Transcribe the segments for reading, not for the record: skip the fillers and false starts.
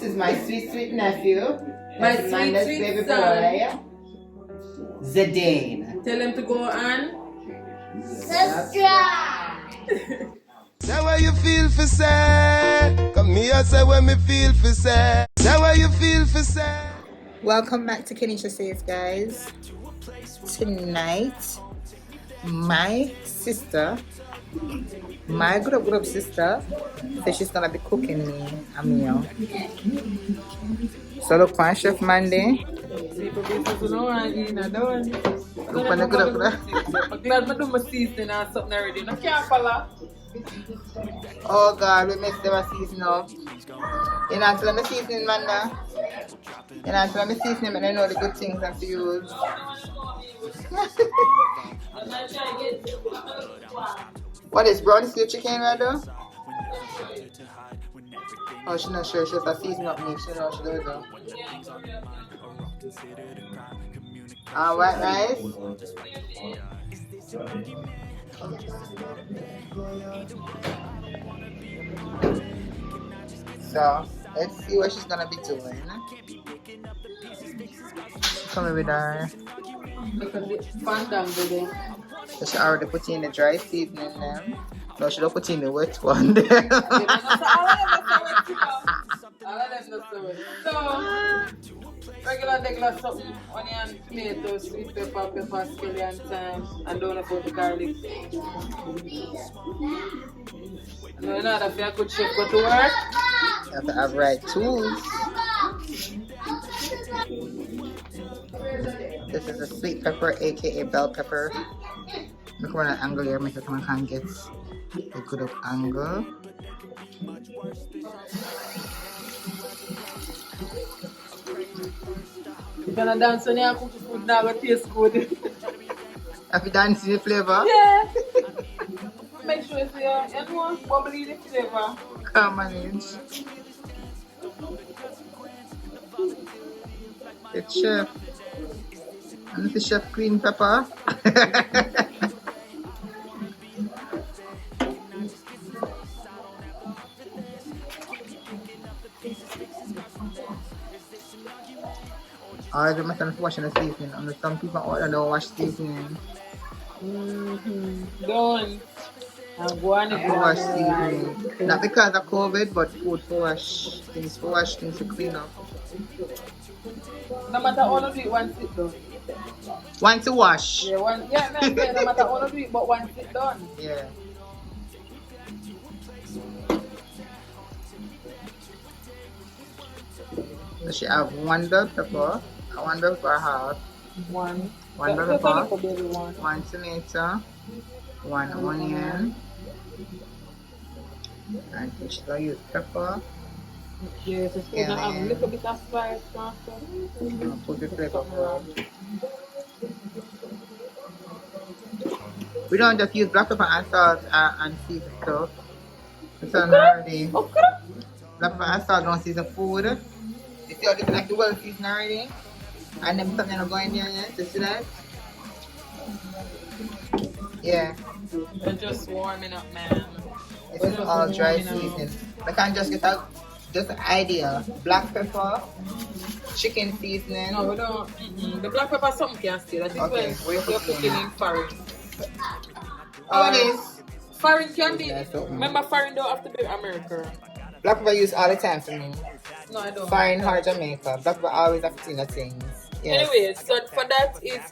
is my sweet, sweet nephew. My That's sweet, Amanda's sweet baby son. boy. Zidane. Tell him to go on. Subscribe. Say what you feel for say. Come here, say what me feel for say. Say what you feel for say. Welcome back to KeneishaSays, guys. Tonight, my sister, my group sister, says she's gonna be cooking me a meal. So look for Chef Mandy. People be no one in a done. Look on the group. I'm glad I do my seasoning and something already. No can't follow. Oh God, we messed up a season up. You know, tell me seasoning, man. You know, tell me seasoning, and I know the good things I have to use. What is brownie stew chicken right there? Oh, she's not sure. She's a season up me. She knows she does though. White rice. So let's see what she's gonna be doing. Come with her. Look at the fandango there. So she already put in the dry seasoning them. No, she don't put in the wet one there. All of them not so wet. So, regular something, onion, tomato, sweet pepper, scallion, thyme, and don't put the garlic. No, you know that if you're a good chef, go to work. You have to have right tools. This is a sweet pepper, aka bell pepper. Look around an angle here, make it come and get a good up angle. You're gonna dance when you cook food now, it tastes good. Have you done the flavor? Yeah. Make sure it's your bubbly the flavor. Come manage. It's chef. And this is Chef Green Pepper. I don't matter washing the seasoning. And some people order don't wash seasoning. Don't. I'm going to Wash seasoning. Not because of COVID, but food for wash. Things for wash, things to clean up. No matter how you do it, once it's done. Want to wash? Yeah, no matter how you do it, but once it's done. Yeah. So she have one bell pepper, one bell pepper half, One one bell Just a pepper, little baby one. one tomato, one onion, and she's gonna use pepper. Yes, it's going to have a little bit of spice. Put the flavor for. We don't just use black pepper and salt and season stuff. It's already. Okay. Black pepper and salt don't season food. You see how they like the well seasoned already? And then something not going there yet. You see that? Yeah. They're just warming up, man. This is all dry seasoning. I can just get a just an idea. Black pepper, chicken seasoning. No, we don't. The black pepper something can stay. That is Okay, when you're cooking in foreign. Oh, it is. Foreign can be. Yeah, so- Remember, foreign don't have to be America. Black pepper used all the time for me. No, I don't. Foreign or Jamaica. Black pepper always have to things. Yes. Anyway, so for that it's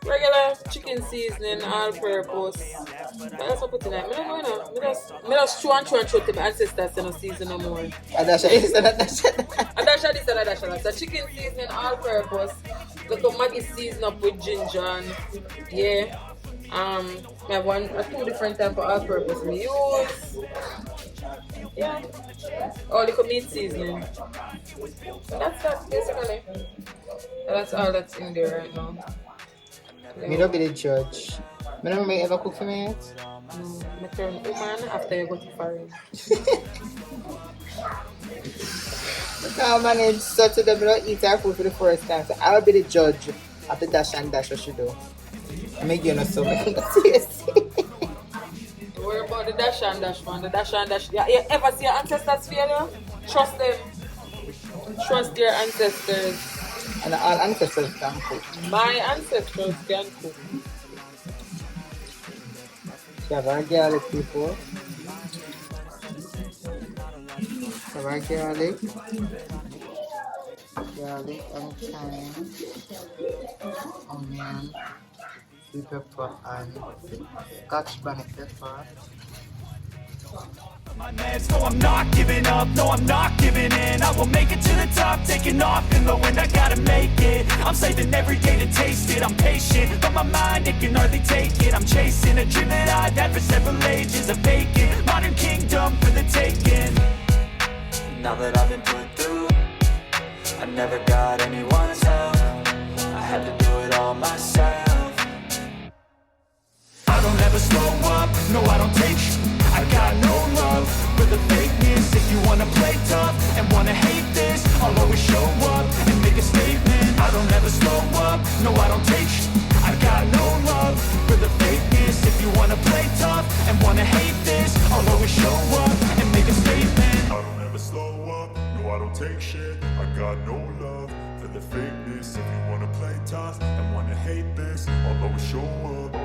regular chicken seasoning, all purpose. What else I put in that? I don't know. I just chew and to my ancestors and no season no more. Adasha is Adasha. Adasha this and Adasha that. So chicken seasoning, all purpose. Got to Maggi season up with ginger and yeah. I have two different type of all purpose we use. Yeah. All the meat seasoning. That's that basically. That's all that's in there right now. Me don't be the judge. Me never may ever cook for me yet. I turn woman after you go to foreign. I can't manage so today I don't eat her food for the first time. So I'll be the judge of the dash and dash what she do. I make you know so make it taste. Worry about the dash and dash man. The dash and dash. You ever see your ancestors failure? Trust them. Trust their ancestors. And all ancestors can cook. My ancestors can cook. You have our garlic people. Have our garlic. Garlic and thyme. Onion. Sweet pepper and Scotch bonnet pepper. My meds, no, I'm not giving up, no, I'm not giving in. I will make it to the top, taking off in the wind, I gotta make it. I'm saving every day to taste it, I'm patient, but my mind, it can hardly take it. I'm chasing a dream that I've had for several ages, a vacant modern kingdom for the taking. Now that I've been put through, I never got anyone's help, I had to do it all myself. I don't ever slow up, no, I don't take sh**. I got no love for the fakeness. If you wanna play tough and wanna hate this, I'll always show up and make a statement. I don't ever slow up, no, I don't take sh**. I got no love for the fakeness. If you wanna play tough and wanna hate this, I'll always show up and make a statement. I don't ever slow up, no, I don't take shit. I got no love for the fakeness. If you wanna play tough and wanna hate this, I'll always show up.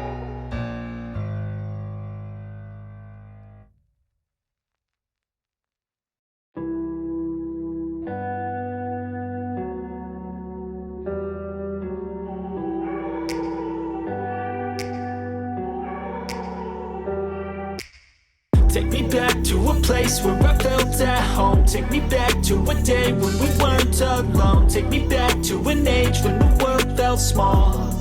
Take me back to a place where I felt at home. Take me back to a day when we weren't alone. Take me back to an age when the world felt small.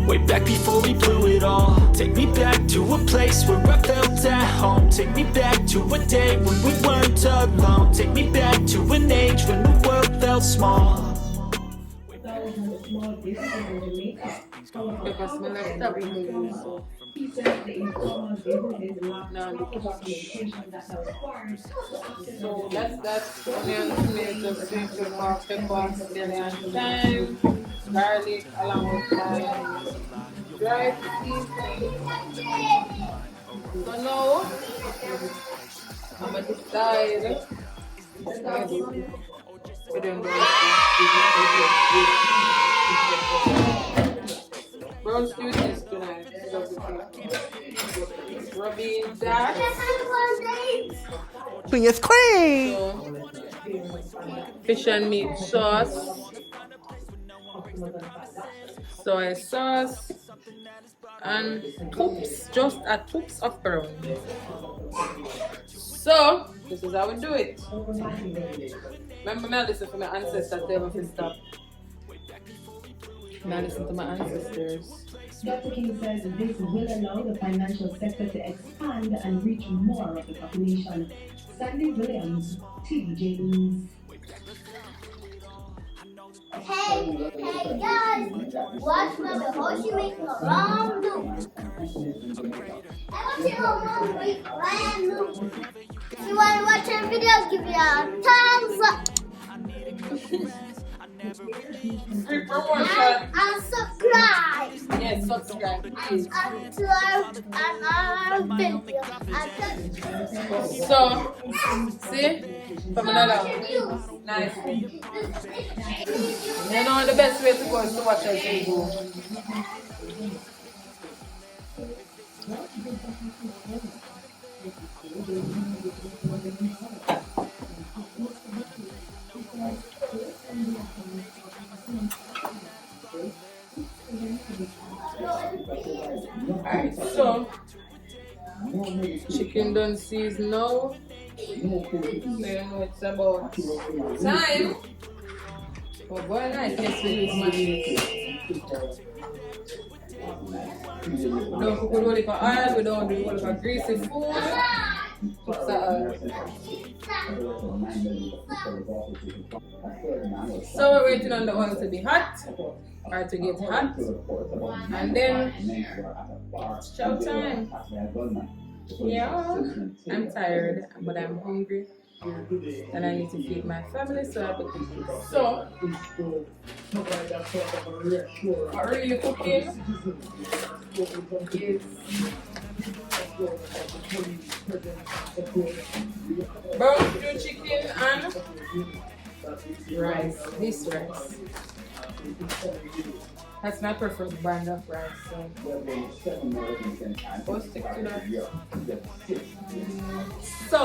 Way back before we blew it all. Take me back to a place where I felt at home. Take me back to a day when we weren't alone. Take me back to an age when the world felt small. Pepper smell like tobacco. So that's that. Onion, tomato, sweet pepper, scallion, thyme, garlic, along with my dried seasoning. So now I'm gonna decide. Brown stew is tonight. Rubbing that. Please, queen! So, fish and meat sauce, soy sauce, and just a toops of brown. So, this is how we do it. Remember, I listen for my ancestors, they have to stop. Now listen to my ancestors. Dr. King says this will allow the financial sector to expand and reach more of the population. Sandy Williams, TVJ News. Hey guys, watch my how she make a wrong loop. I want you to know make brand new. If you want to watch our videos, give me a thumbs up. And subscribe. Yes, subscribe. And to our video. So, see? From another. Nice. You know the best way to go is to watch us video. Alright, so chicken done seasoned now. So you know it's about time. Oh boy, nice. Yes, we use mayonnaise. We don't cook with only for oil, we don't do only for greasy food. So we're waiting on the oil to be hot, or to get hot, and then it's chow time. Yeah, I'm tired, but I'm hungry, and I need to feed my family, so I have to cook. So, what are you cooking? Is Brown stew chicken and rice. This rice. That's my preferred brand of rice. So we'll stick to that. So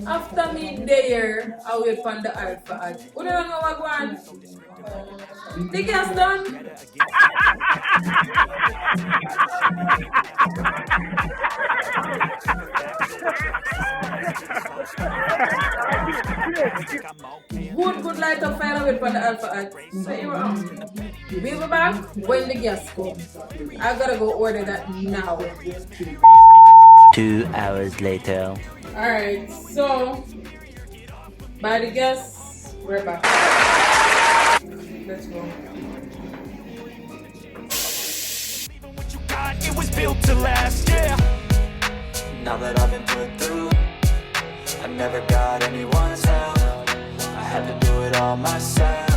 after me there, I wait for the alpha ad. Who don't know what one? The gas done. Good light of fire with for the alpha ad. So we'll be back when the gas comes. I gotta go order that now. 2 hours later. Alright, so by the gas, we're back. Let's go. What you got, it was built to last, yeah. Now that I've been put through, I never got anyone's help. I had to do it all myself.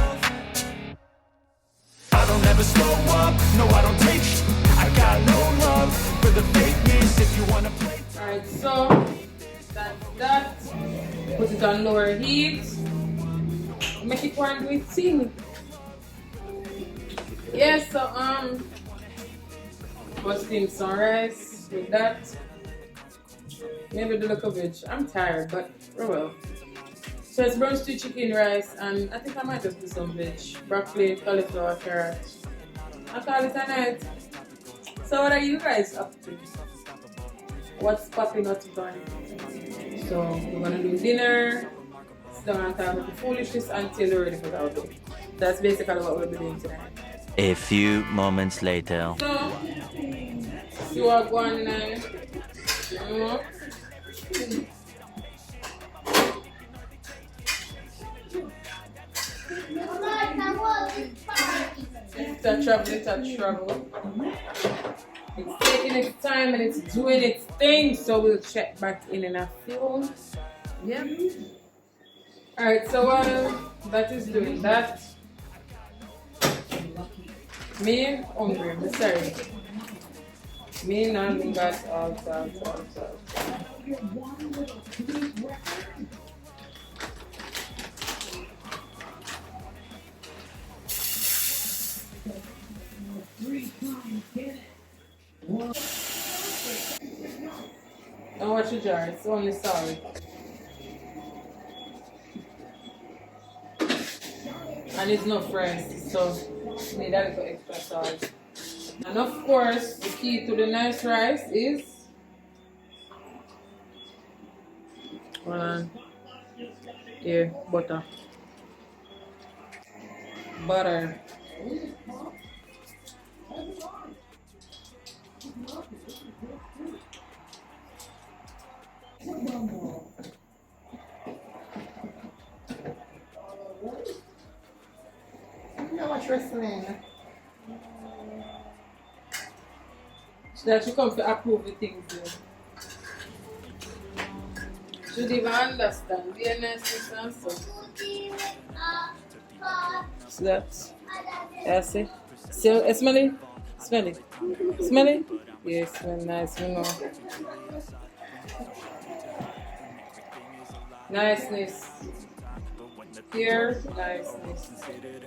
I don't ever slow up, no I don't take sh**. I got no love for the fakeness. If you wanna play. Alright, so that's that. Put it on lower heat. Make it one do it thing. Yeah, so steam some rice with that. Maybe the look of it. I'm tired, but oh well. So it's brown stew chicken, rice, and I think I might just do some veg. Broccoli, cauliflower, carrot. I'll call it a night. So what are you guys up to? What's popping up on? So we're gonna do dinner, sit down and talk about the foolishness until we're ready for the outdoor. That's basically what we'll be doing tonight. A few moments later. So, see what going on now. It's a travel. It's taking its time and it's doing its thing, so we'll check back in a few. Yeah. Alright, so while that is doing that, me hungry, I'm sorry. Me now me got out. Don't watch the jar, it's only salt. And it's not fresh, so you need a little extra salt. And of course, the key to the nice rice is butter. Butter. I watch wrestling. So that you come to approve the things there. Should even understand. Be a nice and so. So that's it. So smell it? Smell it? Smell it? Yes, smell nice, you know. Niceness. Here, niceness.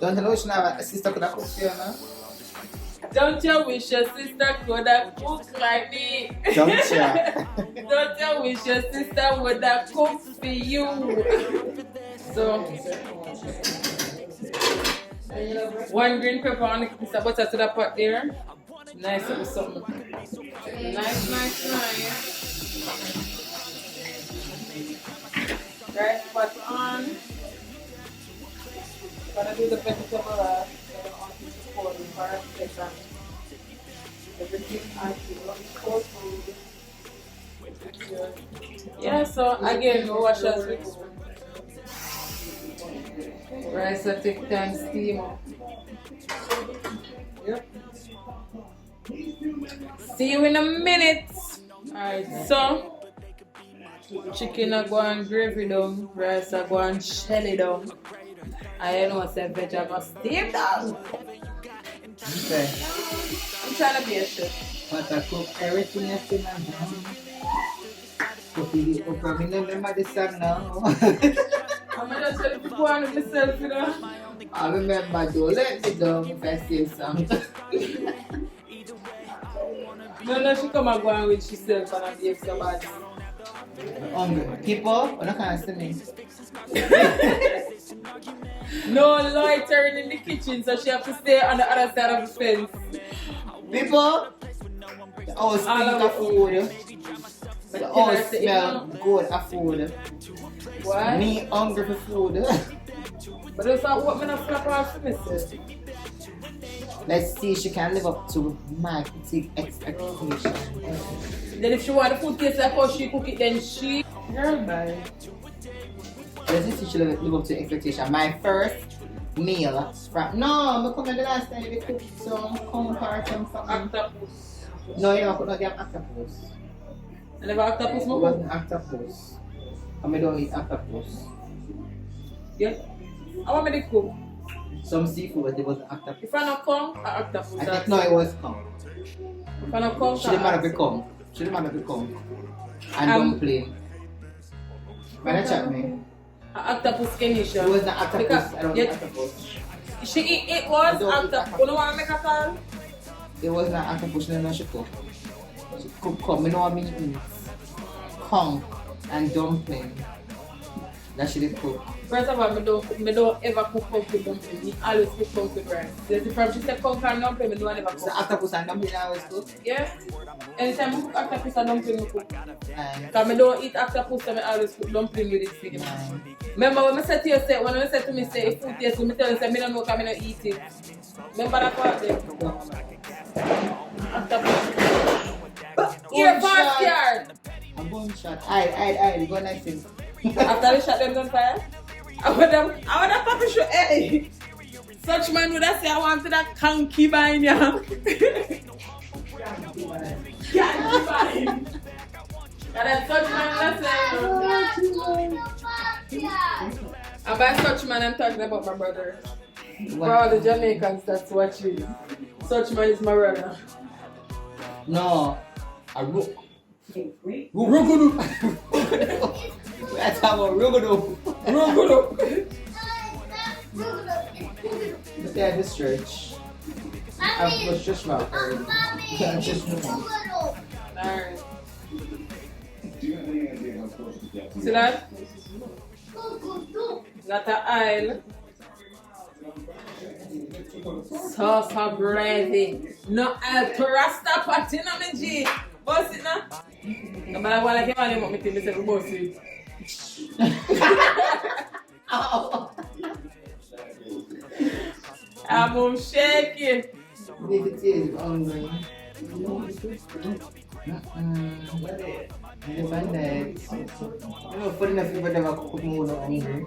Don't you know she have a sister could have cooked here, no? Don't you wish your sister could have cooked like me? Don't you? Don't you wish your sister would have cooked for you? So, one green pepper on the piece of butter to the pot there. Nice little something. Nice. Rice pot on. Gonna do the vegetable wrap. Everything yeah, so again, we wash as we go. Rice will take time steam up. Yep. See you in a minute. Alright, so chicken are going gravy down, rice are going shelly down. I know what's a veg are going steam down. Okay. I'm trying to be a chef. But I cook everything I see, man. Cook it, cook it. I remember the song now. I'm just tell you to go on with myself, you know. I remember, don't let me down if I say something. No, she come and go on with herself and I behave so bad. Hungry. People, you're not going to see me. No loitering in the kitchen, so she have to stay on the other side of the fence. People, the house stink of food. The house smell good of food. Why? Me hungry for food. But that's not what I'm flap off for myself. Let's see if she can live up to my big expectation. Then if she want the food taste like how she cook it, then she... Girl, bye. Let's see if she live up to expectation. My first meal from... No, I come the last time we cooked some corn part and something. Octopus. No, you never cook no damn octopus. I never octopus, It no? wasn't octopus. I don't eat octopus. Yeah. I want me to cook. Some seafood, but it wasn't octopus. If I not come, I octopus. I think no, it was come. If I not come, She didn't matter become. She didn't matter become. And dumpling. When I chat me, octopus Keneisha. it was not octopus. Because- I don't yeah. eat octopus. It was I don't eat octopus. octopus. You know what I make a call? It was not octopus. She didn't know she cook. She cook come. You know what I mean? Conch and dumpling. That she did cook. First of all, I don't ever cook pumpkin dumpling. I always cook pumpkin rice. There's the problem. She said pumpkin and dumpling, I don't never So cook. octopus and dumpling I always cook. Yeah? Anytime I cook octopus and dumpling, I cook. And Because I don't eat octopus, so I always cook dumpling with it. Thing. Remember when I said to you, when I said to me, say, if food tastes, I tell you, say, I don't know because I don't eat it. Remember that part there? Octopus. Here, backyard. a gunshot. I go next thing. After they shot them on fire, I would have probably show, hey, such man would have say I wanted that concubine, yeah. Concubine. And then such man would say, and by such man I'm talking about my brother. For all the Jamaicans that's watching, such man is my brother. No, a rook. That's how a rugado. Look at this church. I was just about just Alright. See that? Got an aisle. Sauce for gravy. No rasta pot in my G. Boss it now. But I want to get on me to say boss it. I'm gonna shake it. if it is hungry. I find that I know funny enough people never cook more than hungry.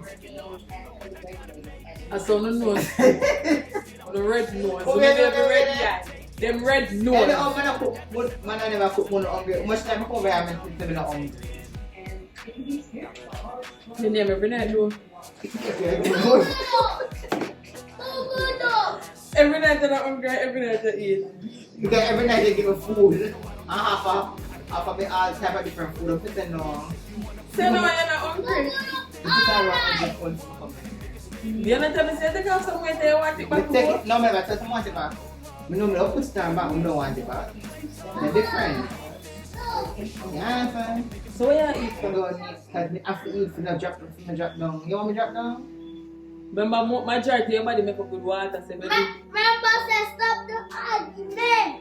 I saw no nose. The red nose. So maybe the red eye. Them red And nose. man cook, but man I never cook more than hungry. Much time I come over here and tell me not hungry. You name every night though. Every night I'm hungry, every night I eat. Because every night they give me food. And half of me all type of different food. I'm thinking no. Say no, you're not hungry. This is how I want to come. You're not telling me say take out some weight and you want it back Take home. it, no, I tell someone want it back. I know I don't put stand back, I don't want it back. They're different. Yeah, fine. So where you eat I from? don't need, because I have to eat for the drop down. You want me drop down? Remember, majority of everybody make up with water. Say, maybe. Remember, stop the argument.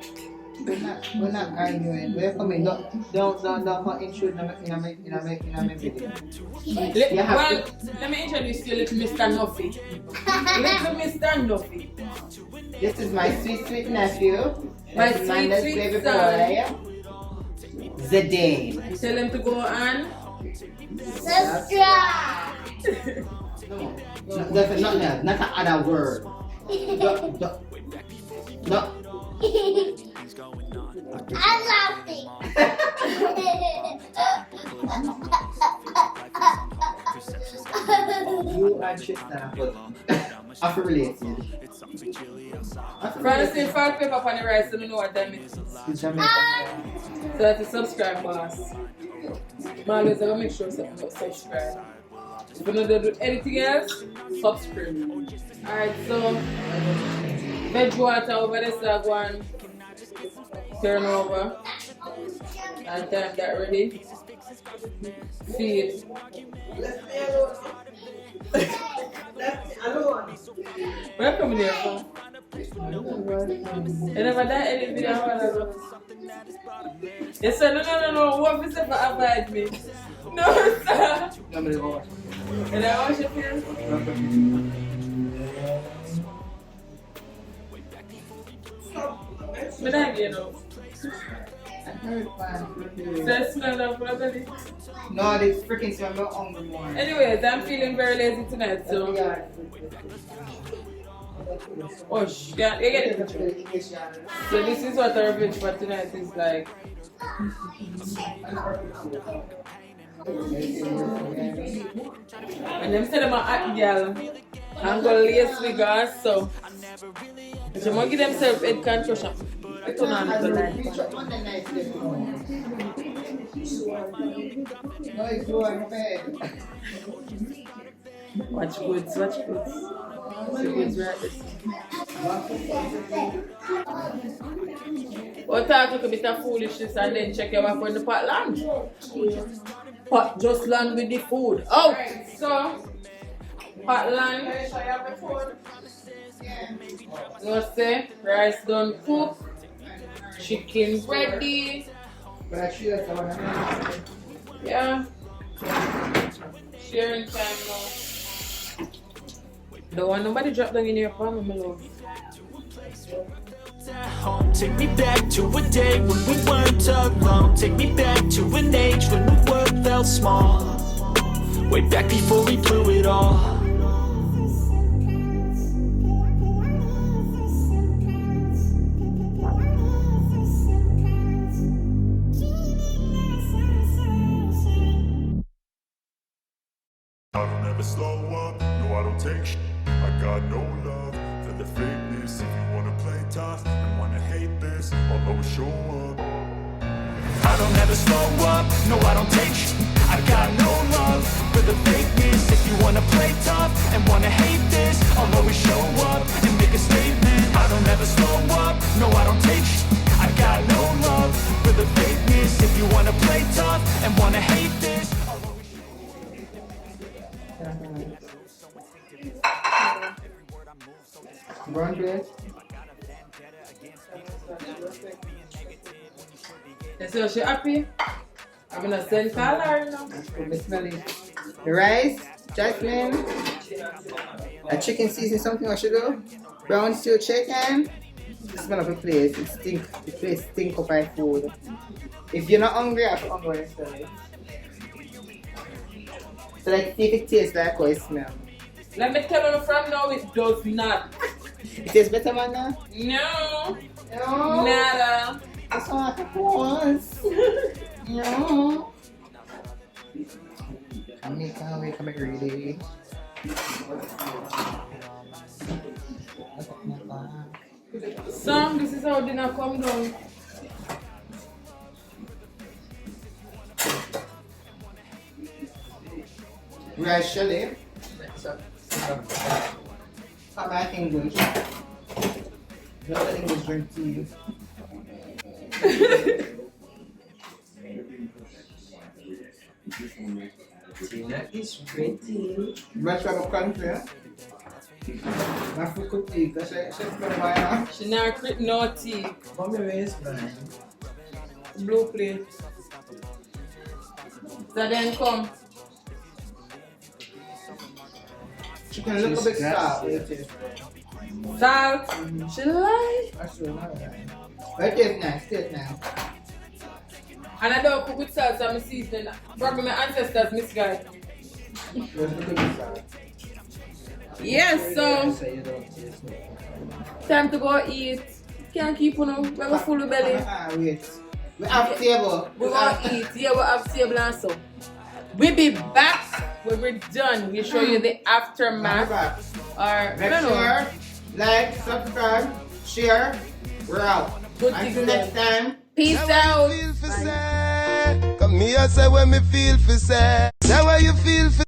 We're not arguing. We're coming. Don't intrude in my video. Let me introduce you, little Mr. Nuffy. Little Mr. Nuffy. This is my sweet nephew. My This is Amanda's sweet baby son. boy. Zidane. Tell him to go on. Subscribe. No, that's not that. Not an other word. No. I'm laughing. You and Tristan. After related. Francine, salt pepper on the rice, so you know what that means. It's Jamaican. So that's a subscribe, boss. Marley's gonna make sure something about subscribe. If you don't do anything else, subscribe. Alright, so veg water over the sag one. Turn over. And time that ready. Feed. Where come here from? You never done any video about that? Yes, sir. No. What is it for avoid me? No, sir. Nobody watch. And I wash your face. But I get up. So smell of properly. No, this freaking smell me hungry more. Anyways, I'm feeling very lazy tonight, so. Oh, you get it. So this is what our revenge for tonight is like. And them said I'm a hot girl. I'm gonna lace with gas, so. But you might give themselves head concussion. I turn on the light. Watch goods, watch goods. See goods right this. Or talk a bit of foolishness and then check your wife on the pot land. Pot just land with the food. Oh! So, pot land. You say, rice done cooked. Chicken ready. Yeah. Sharing time now. Don't want nobody drop down in your palm, my love. Home, take me back to a day when we weren't alone. Take me back to an age when the world felt small. Way back before we blew it all. I don't ever slow up, no I don't take shit. I got no love for the fakeness. If you wanna play tough and wanna hate this, I'll always show up. I don't ever slow up, no I don't take shit. I got no love for the fakeness. If you wanna play tough and wanna hate this, I'll always show up and make a statement. I don't ever slow up, no I don't take shit. I got no love for the fakeness. If you wanna play tough and wanna hate this, I'll always Brown bread. So she happy? I'm gonna send color now. Smell it. The rice, jasmine, a chicken season, something I should do. Brown stew chicken. The smell of the place, the place stink of my food. If you're not hungry, I'm hungry and smell it. So like see if it tastes like how it smells. Let me tell you from now, it does not. It tastes better man now? No. No. Nada. That's what I was. No. I'm make ready. Sam, this is how dinner come down. Rice chili. Come back English. Not an English drink tea. Tina is ready. Much of a country. My food could tea, because she's going to buy now. She not creep no tea. Come here, man. Blue plate. So then come. Chicken look a bit soft. Salt. She like. That's true, not right. But it tastes nice, And I don't cook with salt, so I'm seasoning. Probably my ancestors misguide. Yes, so time to go eat. Can't keep on. We have a full belly. Wait. We have table. We want to eat. Yeah, we have table and so. We'll be back when we're done. We'll show you the aftermath. Or Make I don't know. sure, like, subscribe, share. We're out. Good Until things next done. time. Peace Say what out. you feel for say. Come here, say what me feel for say. Say what you feel for